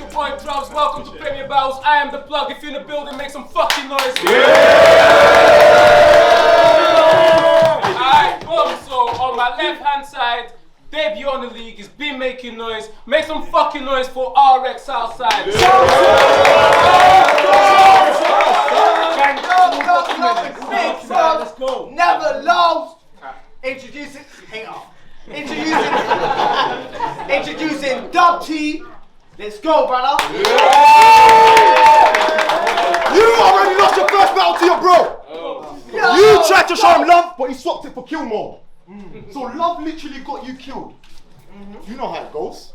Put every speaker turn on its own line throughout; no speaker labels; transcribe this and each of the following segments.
your boy Troubz. Welcome to Premier Battles. I am the plug. If you're in the building, make some fucking noise. Alright, boom. So on my left hand side, debut on the league has been making noise. Make some fucking noise for RX Southside.
Let's go. Never lost. Introducing Dubtee. Let's go, brother.
You already lost your first battle to your bro. You tried to show him love, but he swapped it for kill mode. So love literally got you killed. You know how it goes.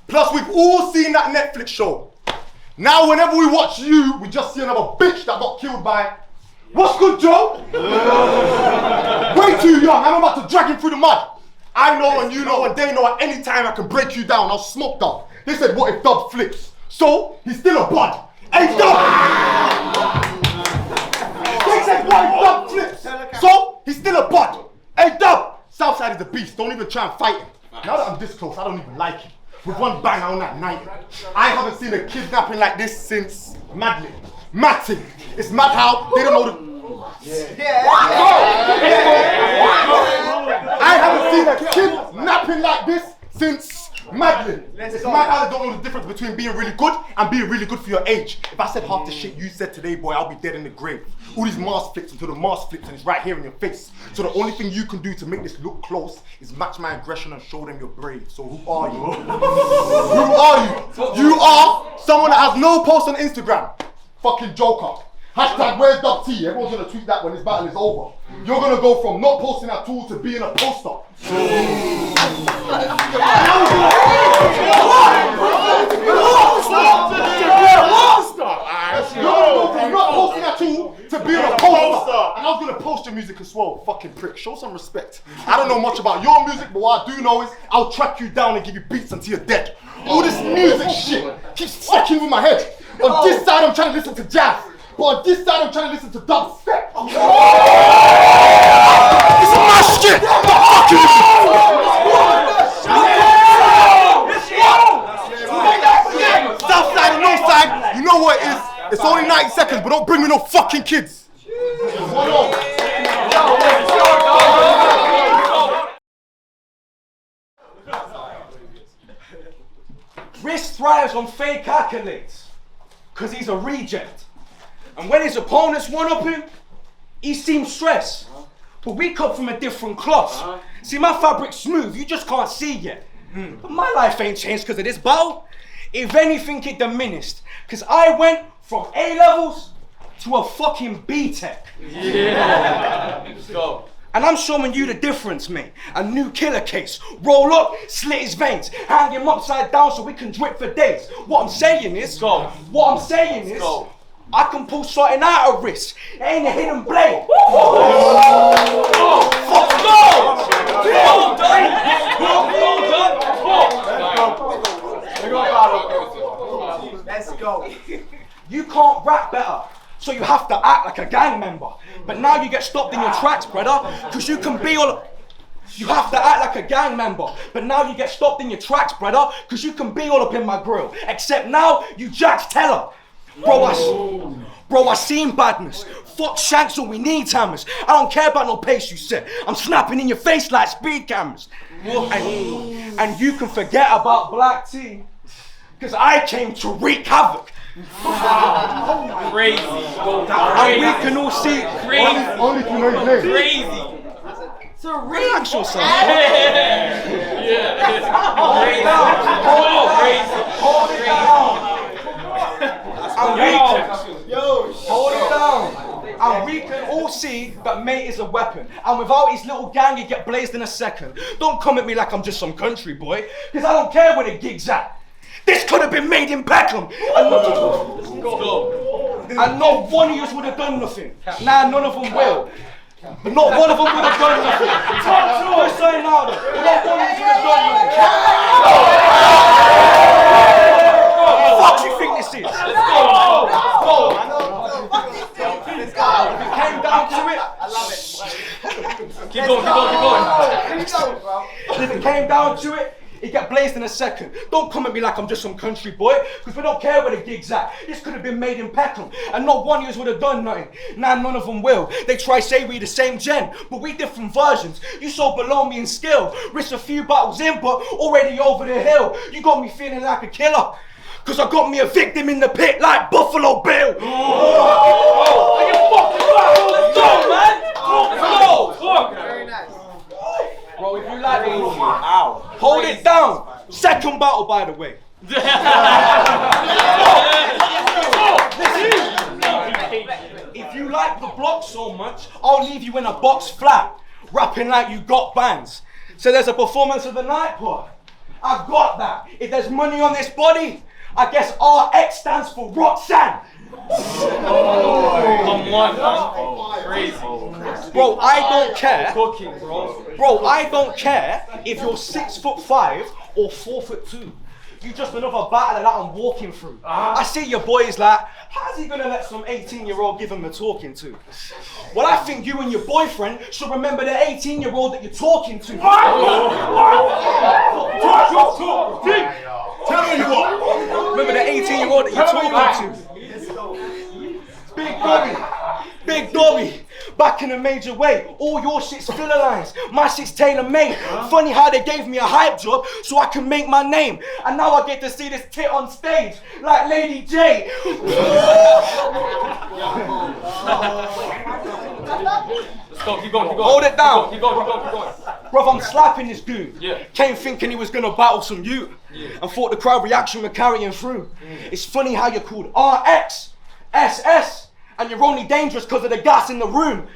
Plus, we've all seen that Netflix show. Now, whenever we watch you, we just see another bitch that got killed by. What's good, Joe? Way too young. I'm about to drag him through the mud. I know and you know and they know at any time I can break you down. I'll smoke Dub. They said, what if Dub flips? So, he's still a bud. Hey, Dub! They said, what if Dub flips? So, he's still a bud. Hey, Dub! Southside is a beast. Don't even try and fight him. Now that I'm this close, I don't even like him. With one bang on that night. I haven't seen a kidnapping like this since Madlib. Matting. It's mad how they don't know the... I haven't seen a kidnapping like this since Madlib. It's mad how they don't know the difference between being really good and being really good for your age. If I said half the shit you said today, boy, I'll be dead in the grave. All these mask flips until the mask flips and it's right here in your face. So the only thing you can do to make this look close is match my aggression and show them you're brave. So who are you? Who are you? You are someone that has no post on Instagram. Fucking joker. Hashtag where's Dubtee? Everyone's gonna tweet that when this battle is over. You're gonna go from not posting at all to being a poster. You're gonna go from not posting at all to being a poster. And I was gonna post your music as well, fucking prick. Show some respect. I don't know much about your music, but what I do know is I'll track you down and give you beats until you're dead. All this music shit keeps fucking with my head. On this side I'm trying to listen to jazz, but on this side I'm trying to listen to dubstep. This is my shit! Southside and Northside, you know what it is. It's only 90 seconds, but don't bring me no fucking kids.
Risk thrives on fake accolades, cause he's a reject. And when his opponents one-up him, he seems stressed. But we cut from a different cloth. See, my fabric's smooth, you just can't see yet. But my life ain't changed cause of this battle. If anything, it diminished. Cause I went from A-levels to a fucking B-Tech.
Yeah. Let's go.
And I'm showing you the difference, mate. A new killer case. Roll up, slit his veins, hang him upside down so we can drip for days. What I'm saying is, I can pull something out of wrist. It ain't a hidden blade.
Let's go.
You can't rap better, so you have to act like a gang member. But now you get stopped in your tracks, brother, because you can be all... You have to act like a gang member, but now you get stopped in your tracks, brother, because you can be all up in my grill. Except now, you Jack's teller. Bro, I seen badness. Fuck shanks, all we need hammers. I don't care about no pace you set. I'm snapping in your face like speed cameras. And you can forget about black tea, because I came to wreak havoc.
Crazy.
And we can all see
Only if you know his name.
Crazy.
it's a relax yourself.
Yeah.
Hold it down. Hold it down. And we can all see that mate is a weapon. And without his little gang, he'd get blazed in a second. Don't come at me like I'm just some country boy, because I don't care where the gig's at. This could have been made in Peckham. And not one of you would have done nothing. Nah, none of them will. But not one of them would have done nothing. Talk to us, say louder. Not one of them would have done nothing. What do you think this is? Let's go. If it came down to it, I love it.
Keep going.
If it came down to it, It get blazed in a second. Don't come at me like I'm just some country boy, because we don't care where the gig's at. This could have been made in Peckham, and not one of us would have done nothing. Nah, none of them will. They try say we the same gen, but we different versions. You so below me in skill. Risk a few battles in, but already over the hill. You got me feeling like a killer, cause I got me a victim in the pit like Buffalo Bill. Are you fucking right? Let's go, man! Let's go!
Very nice.
Bro, if you like it, hold it down. Second battle, by the way. If you like the block so much, I'll leave you in a box flat, rapping like you got bands. So there's a performance of the night, boy. I got that. If there's money on this body, I guess RX stands for Roxanne.
Come on, man. Crazy.
Bro, I don't care. Bro, I don't care if you're 6'5" or 4'2". You just another battle that I'm walking through. I see your boys like, how's he gonna let some 18-year-old give him a talking to? Well, I think you and your boyfriend should remember the 18-year-old that you're talking to.
Tell me what.
Remember the 18-year-old that you're talking to. Big Dobby, back in a major way. All your shit's filler lines, my shit's tailor-made. Funny how they gave me a hype job so I can make my name. And now I get to see this tit on stage, like Lady J.
Let's go, keep going.
Hold it down.
Keep going.
Bruv, I'm slapping this dude.
Yeah.
Came thinking he was gonna battle some youth. And thought the crowd reaction would carry him through. It's funny how you're called RX, SS, and you're only dangerous because of the gas in the room.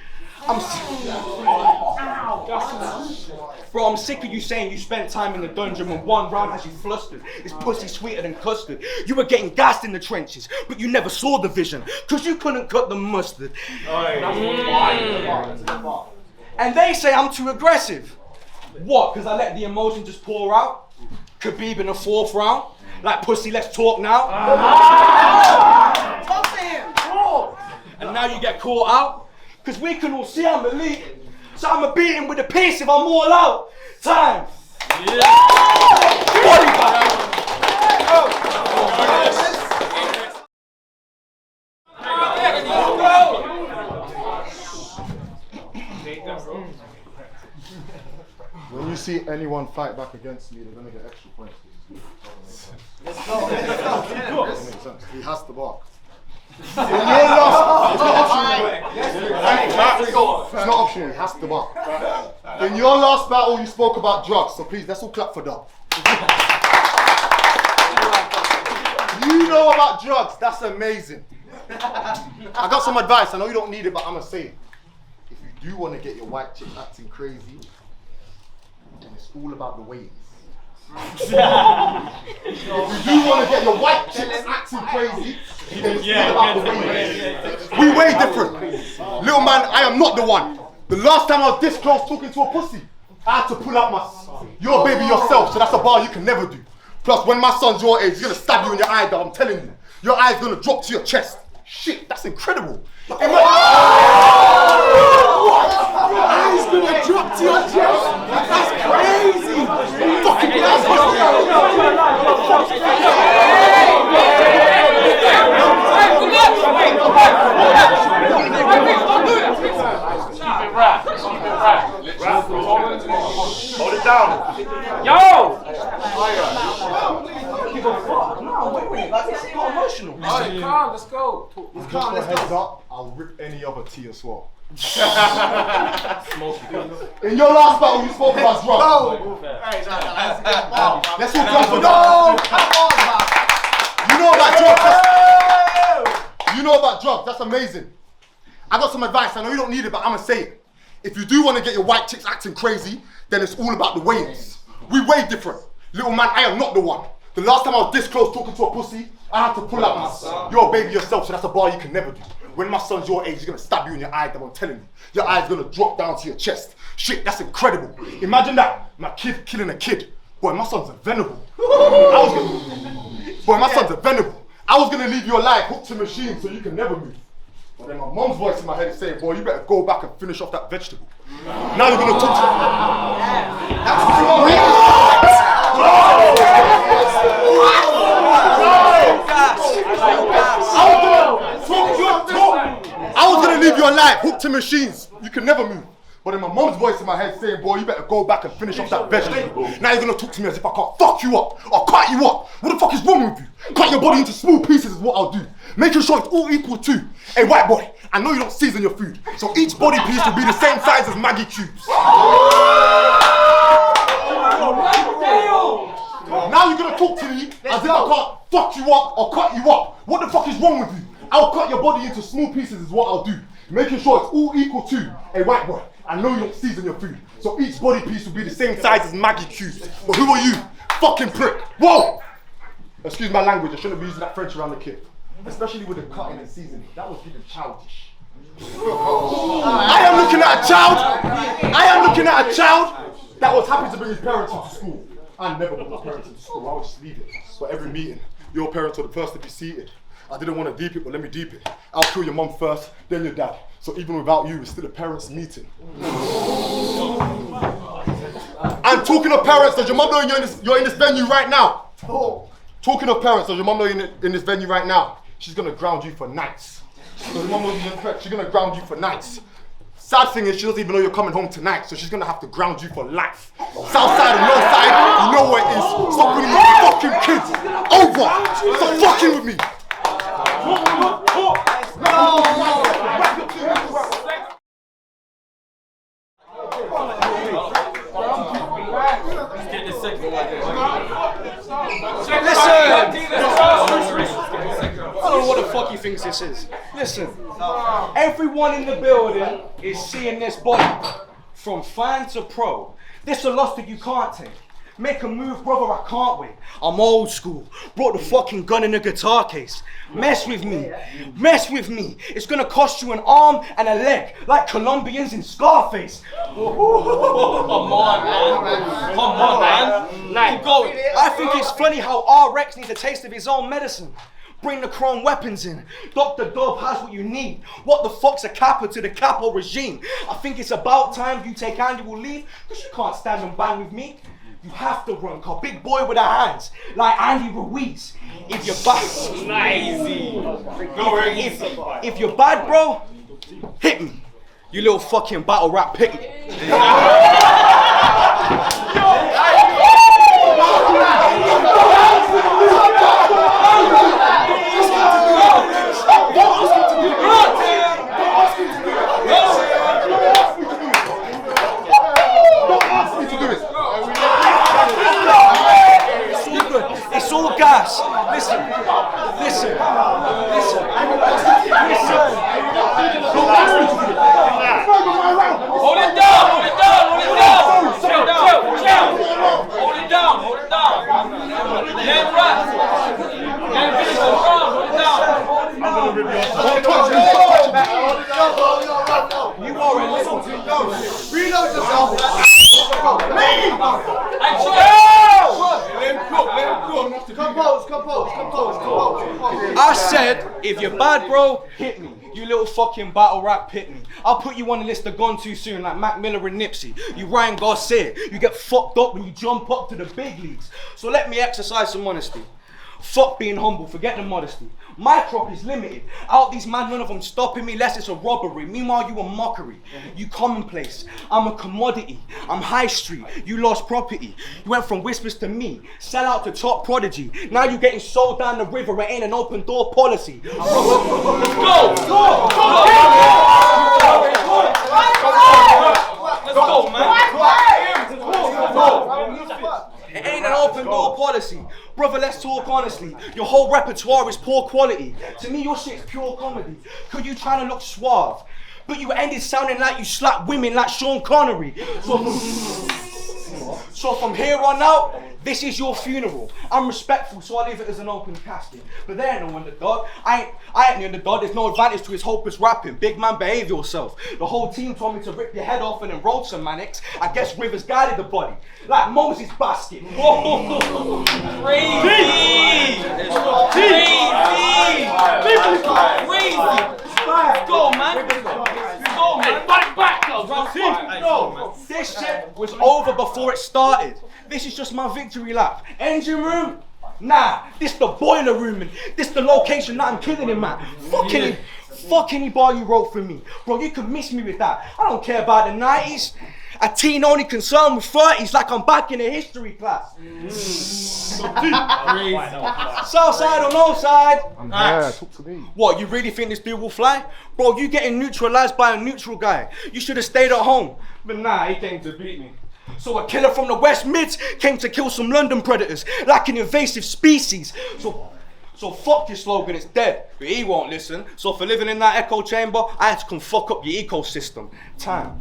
Bro, I'm sick of you saying you spent time in the dungeon when one round has you flustered. This pussy sweeter than custard. You were getting gassed in the trenches, but you never saw the vision, because you couldn't cut the mustard. And they say I'm too aggressive. What, because I let the emotion just pour out? Khabib in the 4th round? Like, pussy, let's talk now.
Talk to him.
And now you get caught out? Because we can all see I'm elite. So I'm a beat him with a piece if I'm all out. Time. Body back.
When you see anyone fight back against me, they're gonna get extra points.
Let's go.
That makes sense. He has to bark. In your last, it's not optional, he has to bark. In your last battle, you spoke about drugs, so please, let's all clap for that. You know about drugs, that's amazing. I got some advice, I know you don't need it, but I'm gonna say it. If you do want to get your white chick acting crazy, then it's all about the ways. If you do want to get your white chicks acting crazy, then it's all about the ways. We way different. Little man, I am not the one. The last time I was this close talking to a pussy, I had to pull out my... You're a baby yourself, so that's a bar you can never do. Plus, when my son's your age, he's gonna stab you in your eye, dog, I'm telling you. Your eye's gonna drop to your chest. Shit, that's incredible. Your eye's gonna drop to your chest? That's crazy. Fucking
Hold it down.
Yo!
Wait, like, this is not emotional.
Alright, calm, let's go.
Just for a heads up, I'll rip any other tea as well. In your last battle, you spoke about drugs. Let's all clap for that. You know about drugs. You know about drugs. That's amazing. I got some advice. I know you don't need it, but I'm gonna say it. If you do want to get your white chicks acting crazy, then it's all about the ways. We way different. Little man, I am not the one. The last time I was this close talking to a pussy, I had to pull out my son. You're a baby yourself, so that's a bar you can never do. When my son's your age, he's gonna stab you in your eye, I'm telling you. Your eye's gonna drop down to your chest. Shit, that's incredible. Imagine that, my kid killing a kid. Boy, my son's a venerable. Boy, my son's a venerable. I was gonna leave you alive, hooked to machine, so you can never move. But then my mom's voice in my head is saying, boy, you better go back and finish off that vegetable. Now you're gonna talk to me. I was gonna leave you alive, hooked to machines. You can never move. But then my mom's voice in my head saying, boy, you better go back and finish off that vegetable. Now you're gonna talk to me as if I can't fuck you up or cut you up. What the fuck is wrong with you? Cut your body into small pieces is what I'll do. Making sure it's all equal too. Hey, white boy, I know you don't season your food, so each body piece will be the same size as Maggie cubes. Now you're gonna talk to me as if I can't fuck you up or cut you up. What the fuck is wrong with you? I'll cut your body into small pieces is what I'll do. Making sure it's all equal too. Hey, white boy, I know you don't season your food, so each body piece will be the same size as Maggie cubes. But who are you? Fucking prick. Whoa! Excuse my language, I shouldn't be using that French around the kid. Especially with the cutting and seasoning. That was getting childish. I am looking at a child. I am looking at a child that was happy to bring his parents into school. I never brought my parents into school, I would just leave it. So every meeting, your parents were the first to be seated. I didn't want to deep it, but let me deep it. I'll kill your mum first, then your dad. So even without you, it's still a parents' meeting. And talking of parents, does your mum know you're in this venue right now? Talking of parents, does your mum know you're in this venue right now? She's gonna ground you for nights. So your mum wasn't correct, she's gonna ground you for nights. Sad thing is, she doesn't even know you're coming home tonight, so she's gonna have to ground you for life. Southside and Northside, you know where it is. Stop bringing your fucking kids over. Stop fucking with me.
I don't know what the fuck he thinks this is. Listen, everyone in the building is seeing this body. From fan to pro. This a loss that you can't take. Make a move, brother, I can't wait. I'm old school. Brought the fucking gun in the guitar case. Mess with me. Mess with me. It's gonna cost you an arm and a leg, like Colombians in Scarface. Come on, man. Come on, man. Keep going. I think it's funny how RX needs a taste of his own medicine. Bring the chrome weapons in. Dr. Dub has what you need. What the fuck's a kappa to the capo regime? I think it's about time you take annual leave, because you can't stand and bang with me. You have to run, cause big boy with the hands, like Andy Ruiz. If you're bad, if you're bad, bro, hit me. You little fucking battle rap pick me. It's all gas. Listen.
Hold it down. Hold it down. Let rap. Let finish the round. Hold it down.
You are a little too low. Reload yourself. Compose.
I said, if you're bad, bro, hit me. You little fucking battle rap hit me. I'll put you on the list of gone too soon, like Mac Miller and Nipsey. You Ryan Garcia. You get fucked up when you jump up to the big leagues. So let me exercise some honesty. Fuck being humble, forget the modesty. My crop is limited. Out these man, none of them stopping me, less it's a robbery. Meanwhile, you a mockery. You commonplace. I'm a commodity. I'm high street. You lost property. You went from whispers to me. Sell out to top prodigy. Now you getting sold down the river. It ain't an open door policy. Let's go, man. It ain't an open door policy. Brother, let's talk honestly. Your whole repertoire is poor quality. To me, your shit's pure comedy. Cause you trying to look suave, but you ended sounding like you slapped women like Sean Connery. So from here on out, this is your funeral. I'm respectful, so I leave it as an open casket. But there ain't no underdog. I ain't the underdog. There's no advantage to his hopeless rapping. Big man, behave yourself. The whole team told me to rip your head off and enroll some manics. I guess Rivers guided the body, like Moses' basket. Whoa. Crazy! Crazy! Let's go, man. Let's go.
go, man. Back, Troubz.
This shit was over before it started. This is just my victory lap. Engine room? Nah, this the boiler room and this the location that I'm killing him at. Fuck any bar you wrote for me. Bro, you can miss me with that. I don't care about the 90s. A teen only concerned with 30s like I'm back in a history class. Southside or no side?
I'm there, talk to me.
What, you really think this dude will fly? Bro, you getting neutralized by a neutral guy. You should have stayed at home. But nah, he came to beat me. So a killer from the West Mids came to kill some London predators, like an invasive species. So fuck your slogan, it's dead. But he won't listen. So for living in that echo chamber, I had to come fuck up your ecosystem. Time.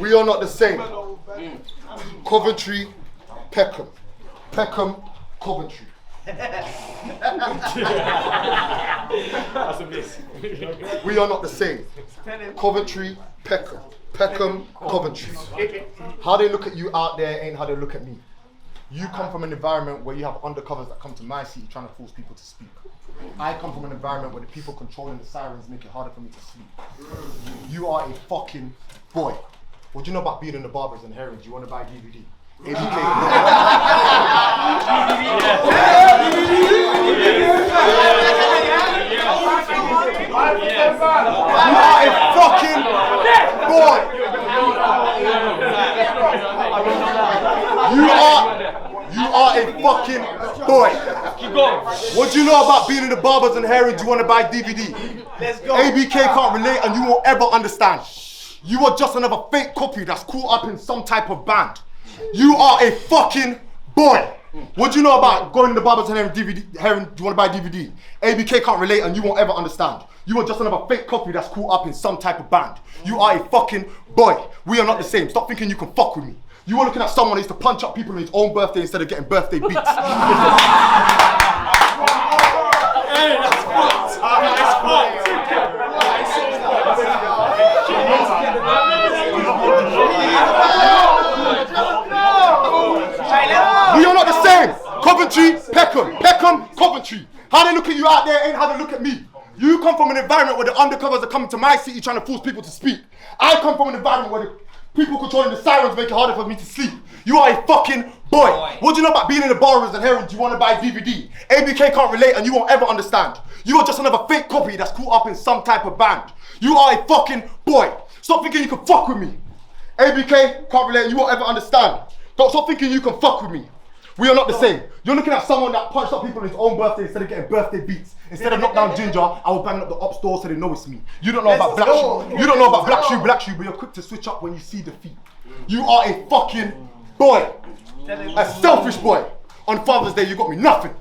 We are not the same. Coventry, Peckham. Peckham, Coventry. We are not the same. Coventry, Peckham. Peckham, Coventry. How they look at you out there ain't how they look at me. You come from an environment where you have undercovers that come to my city trying to force people to speak. I come from an environment where the people controlling the sirens make it harder for me to sleep. You are a fucking boy. What do you know about being in the barbers and herrings? Do you want to buy a DVD? ABK. You are a fucking boy. You are a fucking boy.
Keep going.
What do you know about being in the barbers and herrings? Do you want to buy DVD?
Let's go.
ABK can't relate and you won't ever understand. You are just another fake copy that's caught up in some type of band. You are a fucking boy. What do you know about going to the barbers and herring, do you want to buy DVD? ABK can't relate and you won't ever understand. You are just another fake copy that's caught up in some type of band. You are a fucking boy. We are not the same. Stop thinking you can fuck with me. You are looking at someone who used to punch up people on his own birthday instead of getting birthday beats. We are not the same. Coventry, Peckham. Peckham, Coventry. How they look at you out there ain't how they look at me. You come from an environment where the undercovers are coming to my city trying to force people to speak. I come from an environment where the people controlling the sirens make it harder for me to sleep. You are a fucking boy. What do you know about being in the bars and herrings? Do you want to buy DVD? ABK can't relate and you won't ever understand. You are just another fake copy that's caught up in some type of band. You are a fucking boy. Stop thinking you can fuck with me. ABK can't relate and you won't ever understand. Don't stop thinking you can fuck with me. We are not the same. You're looking at someone that punched up people on his own birthday instead of getting birthday beats. Instead of knock down Ginger, I will bang up the up store so they know it's me. You don't know about Black Shoe. You don't know about Black Shoe, but you're quick to switch up when you see defeat. You are a fucking boy. A selfish boy. On Father's Day, you got me nothing.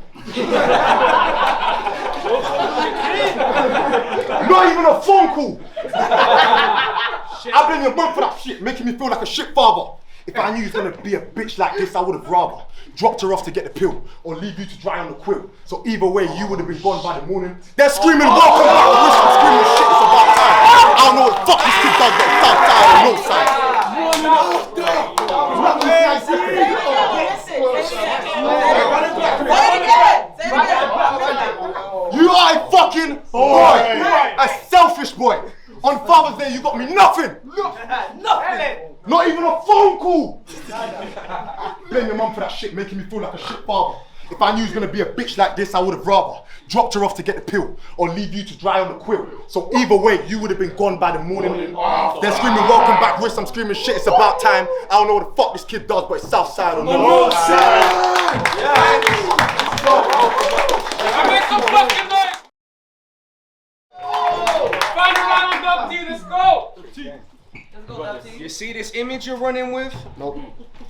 Not even a phone call. I blame your mum for that shit, making me feel like a shit father. If I knew you was gonna be a bitch like this, I would have rather dropped her off to get the pill or leave you to dry on the quill. So either way, you would have been gone by the morning. They're screaming, welcome back. I wish I'm screaming shit, it's about time. I don't know what the fuck this kid does, but it's Southside or no side. You are a fucking boy, a selfish boy. On Father's Day, you got me nothing. Nothing. Not even a phone call. Blame your mum for that shit, making me feel like a shit father. If I knew you was gonna be a bitch like this, I would have rather dropped her off to get the pill or leave you to dry on the quill. So either way, you would have been gone by the morning. They're screaming, welcome back, Wish. I'm screaming shit, it's about time. I don't know what the fuck this kid does, but it's Southside or no side.
I make some fucking noise. Find a round on Dubtee, let's go.
You see this image you're running with?
Nope.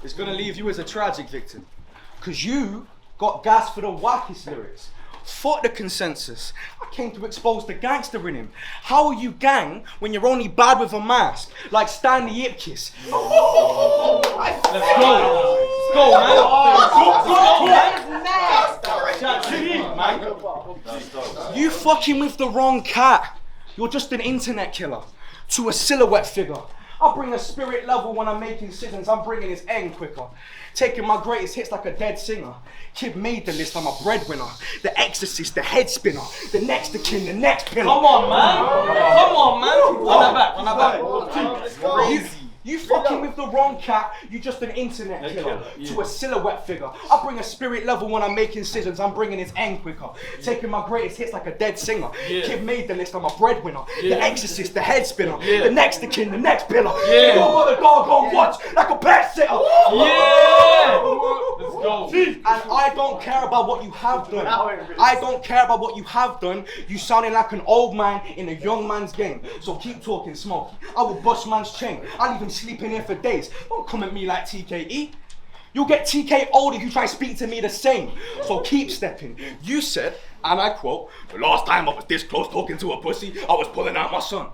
It's gonna leave you as a tragic victim. Cause you got gas for the wackest lyrics. Fuck the consensus. I came to expose the gangster in him. How are you gang when you're only bad with a mask? Like Stanley Ipkiss. Let's go, man. You fucking with the wrong cat. You're just an internet killer to a silhouette figure. I bring a spirit level when I'm making decisions. I'm bringing his end quicker. Taking my greatest hits like a dead singer. Kid made the list, I'm a breadwinner. The exorcist, the head spinner. The next of kin, the next pillar.
Come on, man. Run that back.
You fucking with the wrong cat, you just an internet killer to a silhouette figure. I bring a spirit level when I'm making decisions, I'm bringing his end quicker. Taking my greatest hits like a dead singer. Kid made the list, I'm a breadwinner. The exorcist, the head spinner. The next of kin, the next pillar. You know what the dog on watch like a pet sitter.
Let's go.
And I don't care about what you have done. I don't care about what you have done. You sounding like an old man in a young man's game. So keep talking smoky. I will bust man's chain. I'll even sleep in here for days. Don't come at me like TKE. You'll get TK older if you try to speak to me the same. So keep stepping. You said, and I quote, the last time I was this close talking to a pussy, I was pulling out my son.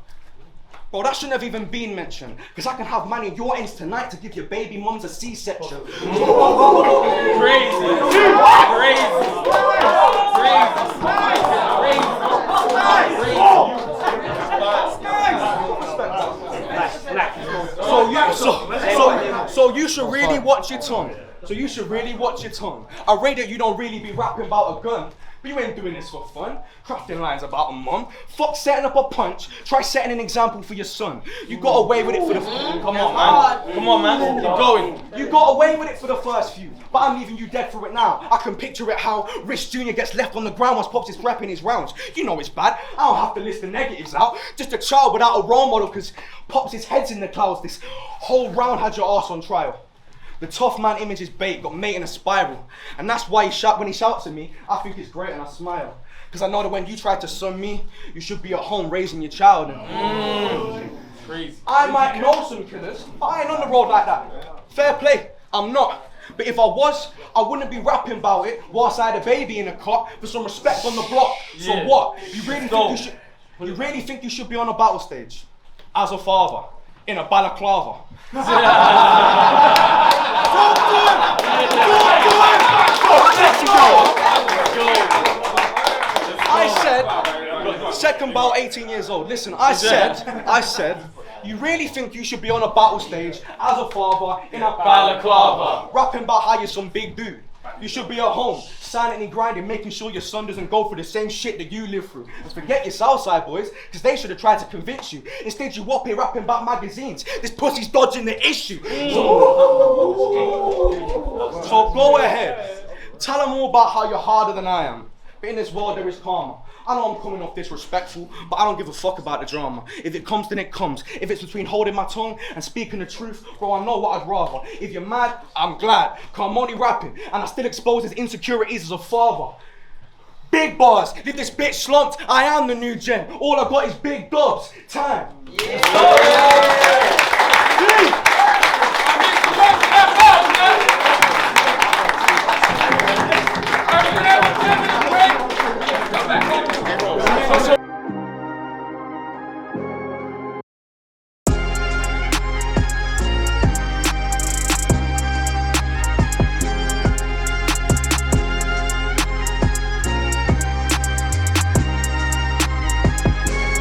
Bro, that shouldn't have even been mentioned. Because I can have money in your ends tonight to give your baby mums a C-section. So you should really watch your tongue. I rate that you don't really be rapping about a gun. But you ain't doing this for fun. Crafting lines about a mum. Fuck setting up a punch. Try setting an example for your son. You got away with it for the
Come on, man. Keep going.
You got away with it for the first few, but I'm leaving you dead for it now. I can picture it how Rich Jr. gets left on the ground whilst Pops is prepping his rounds. You know it's bad. I don't have to list the negatives out. Just a child without a role model, cause Pops his head's in the clouds. This whole round had your ass on trial. The tough man image is bait, got mate in a spiral. And that's why when he shouts at me, I think it's great and I smile. Cause I know that when you try to son me, you should be at home raising your child. And
Crazy.
I might know some killers, but I ain't on the road like that. Fair play, I'm not. But if I was, I wouldn't be rapping about it whilst I had a baby in a cot for some respect on the block. So what? You really think you should be on a battle stage? As a father, in a balaclava. I said, second bout, 18 years old. Listen, I said, you really think you should be on a battle stage as a father in a balaclava, rapping about how you're some big dude. You should be at home, silently grinding, making sure your son doesn't go through the same shit that you live through. And forget your Southside boys, because they should have tried to convince you. Instead, you up here rapping about magazines. This pussy's dodging the issue. So go ahead. Tell them all about how you're harder than I am. But in this world, there is karma. I know I'm coming off disrespectful, but I don't give a fuck about the drama. If it comes, then it comes. If it's between holding my tongue and speaking the truth, bro, I know what I'd rather. If you're mad, I'm glad, cause I'm only rapping, and I still expose his insecurities as a father. Big bars, leave this bitch slumped, I am the new gen. All I got is big dubs. Time.